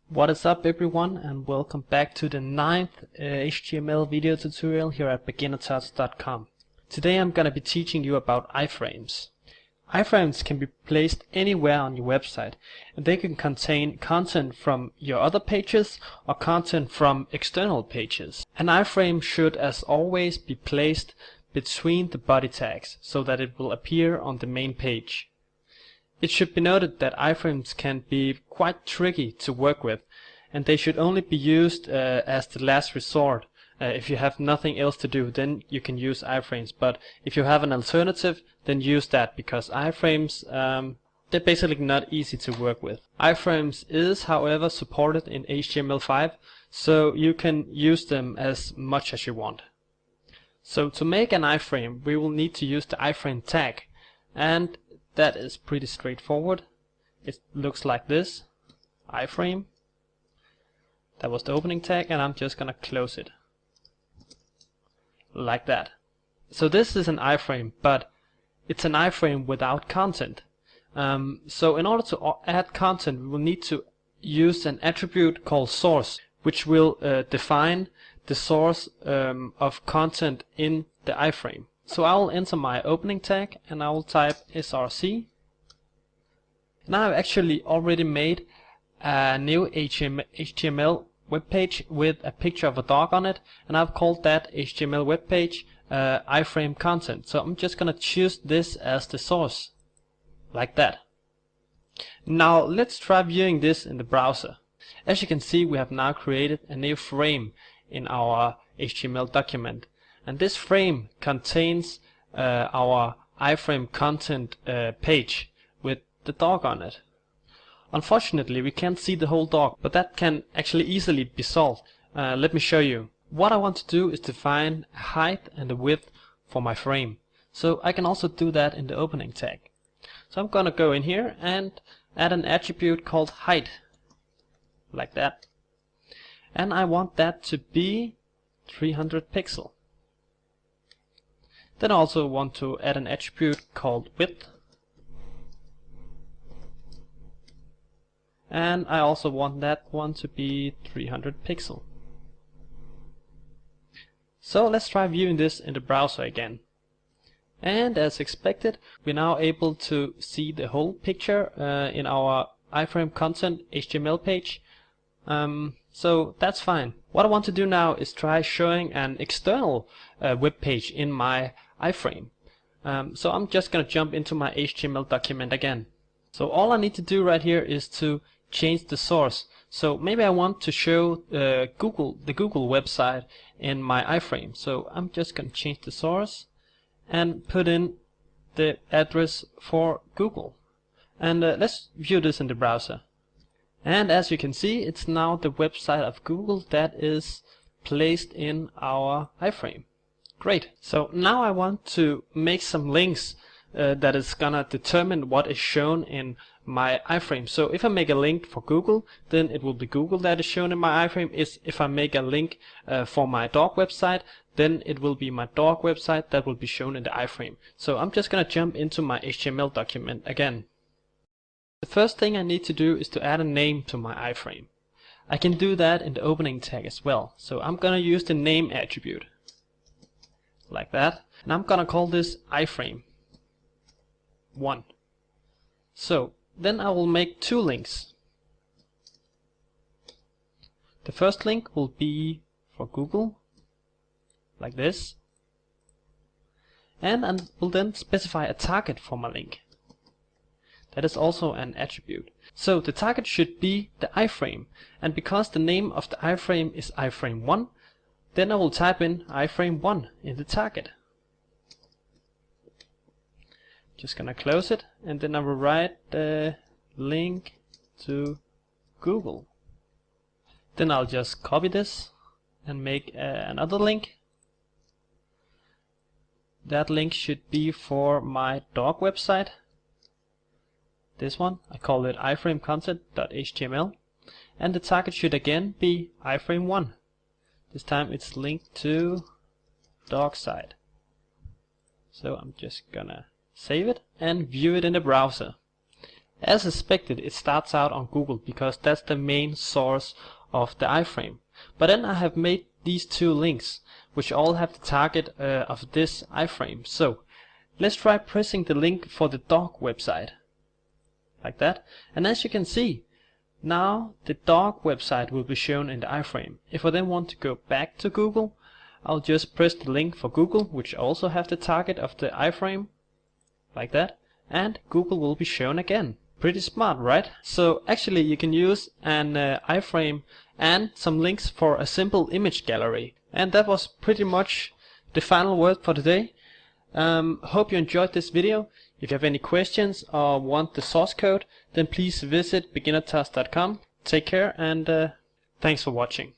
What is up everyone, and welcome back to the 9th HTML video tutorial here at beginnertuts.com. Today I'm going to be teaching you about iframes. Iframes can be placed anywhere on your website, and they can contain content from your other pages or content from external pages. An iframe should, as always, be placed between the body tags so that it will appear on the main page. It should be noted that iframes can be quite tricky to work with, and they should only be used as the last resort. If you have nothing else to do, then you can use iframes, but if you have an alternative, then use that, because iframes, they're basically not easy to work with. Iframes is, however, supported in HTML5, so you can use them as much as you want. So to make an iframe, we will need to use the iframe tag, and that is pretty straightforward. It looks like this. Iframe. That was the opening tag, and I'm just gonna close it. Like that. So this is an iframe, but it's an iframe without content. So in order to add content, we will need to use an attribute called source, which will define the source of content in the iframe. So I will enter my opening tag and I will type src. Now I've actually already made a new HTML web page with a picture of a dog on it, and I've called that HTML web page iframe content. So I'm just gonna choose this as the source, like that. Now let's try viewing this in the browser. As you can see, we have now created a new frame in our HTML document. And this frame contains our iframe content page with the dog on it. Unfortunately, we can't see the whole dog, but that can actually easily be solved. Let me show you. What I want to do is define a height and a width for my frame. So I can also do that in the opening tag. So I'm gonna go in here and add an attribute called height, like that. And I want that to be 300 pixels. Then I also want to add an attribute called width, and I also want that one to be 300 pixels. So let's try viewing this in the browser again. And as expected, we're now able to see the whole picture in our iframe content HTML page. So that's fine. What I want to do now is try showing an external web page in my iframe. So I'm just gonna jump into my HTML document again. So all I need to do right here is to change the source. So maybe I want to show the Google website in my iframe. So I'm just gonna change the source and put in the address for Google. And let's view this in the browser. And as you can see, it's now the website of Google that is placed in our iframe. Great. So now I want to make some links that is gonna determine what is shown in my iframe. So if I make a link for Google, then it will be Google that is shown in my iframe. If I make a link for my dog website, then it will be my dog website that will be shown in the iframe. So I'm just gonna jump into my HTML document again. The first thing I need to do is to add a name to my iframe. I can do that in the opening tag as well. So I'm gonna use the name attribute, like that, and I'm gonna call this iframe 1. So then I will make two links. The first link will be for Google, like this, and I will then specify a target for my link. That is also an attribute. So the target should be the iframe, and because the name of the iframe is iframe 1, then I will type in iframe 1 in the target. Just gonna close it, and then I will write the link to Google. Then I'll just copy this and make another link. That link should be for my dog website. This one, I call it iframe content.html, and the target should again be iframe 1. This time it's linked to dog site. So I'm just gonna save it and view it in the browser. As expected, it starts out on Google because that's the main source of the iframe. But then I have made these two links, which all have the target of this iframe. So let's try pressing the link for the dog website, like that. And as you can see, now the dog website will be shown in the iframe. If I then want to go back to Google, I'll just press the link for Google, which also have the target of the iframe, like that, and Google will be shown again. Pretty smart, right? So actually you can use an iframe and some links for a simple image gallery. And that was pretty much the final word for today. Hope you enjoyed this video. If you have any questions or want the source code, then please visit beginnertask.com. Take care, and thanks for watching.